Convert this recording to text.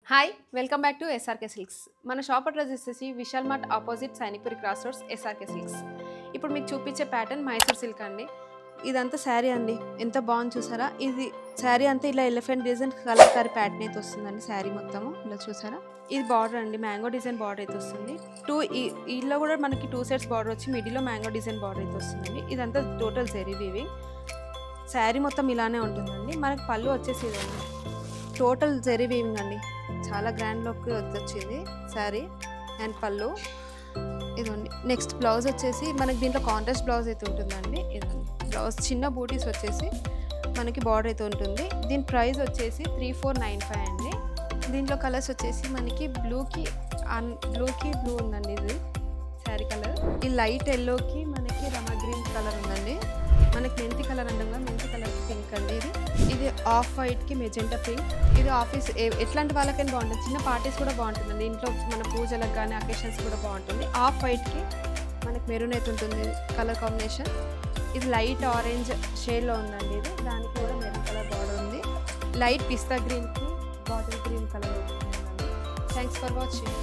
Hi welcome back to SRK silks. మన shop address వచ్చేసి Vishal mart opposite Sainikpuri cross roads SRK silks. ఇప్పుడు మీకు చూపించే ప్యాటర్న్ మైసూర్ సిల్క్ అండి. ఇదంతా శారీ అండి, ఎంత బాగుంది చూసారా. ఇది శారీ అంతా ఇలా ఎలిఫెంట్ డిజైన్ కలర్కారీ ప్యాటర్న్ అయితే వస్తుందండి. శారీ మొత్తము ఇలా చూసారా. ఇది బార్డర్ అండి, మ్యాంగో డిజైన్ బార్డర్ అయితే వస్తుంది. ఈలో కూడా మనకి 2 సెట్స్ బార్డర్ వచ్చి మిడిల్లో మ్యాంగో డిజైన్ బార్డర్ అయితే వస్తుందండి. ఇదంతా టోటల్ జరీ వీవింగ్. శారీ మొత్తం ఇలానే ఉంటుందండి. మనకి పళ్ళు వచ్చేసి ఇదండి, టోటల్ జరీ వీవింగ్ అండి. చాలా గ్రాండ్ లుక్ వచ్చింది శారీ అండ్ పళ్ళు ఇదండి. నెక్స్ట్ బ్లౌజ్ వచ్చేసి మనకి దీంట్లో కాంట్రాస్ట్ బ్లౌజ్ అయితే ఉంటుందండి. ఇదండి బ్లౌజ్, చిన్న బూటీస్ వచ్చేసి మనకి బార్డర్ అయితే ఉంటుంది. దీని ప్రైస్ వచ్చేసి 3495 అండి. దీంట్లో కలర్స్ వచ్చేసి మనకి బ్లూ ఉందండి. ఇది శారీ కలర్. ఈ లైట్ ఎల్లోకి మనకి రమా గ్రీన్ కలర్ ఉందండి. మనకి మెంతి కలర్ అంటాం, మెంతి కలర్ పింక్ అండి. ఇది ఆఫ్ వైట్కి మెజెంటా పింక్. ఇది ఆఫీస్ ఎట్లాంటి వాళ్ళకైనా బాగుంటుంది, చిన్న పార్టీస్ కూడా బాగుంటుందండి. ఇంట్లో మన పూజలకు కానీ అకేషన్స్ కూడా బాగుంటుంది. ఆఫ్ వైట్కి మనకి మెరూన్ అయితే ఉంటుంది కలర్ కాంబినేషన్. ఇది లైట్ ఆరెంజ్ షేడ్లో ఉందండి. ఇది దానికి కూడా మెరూన్ కలర్ బార్డర్ ఉంది. లైట్ పిస్తా గ్రీన్కి బాటిల్ గ్రీన్ కలర్ ఉందండి. Thanks for watching.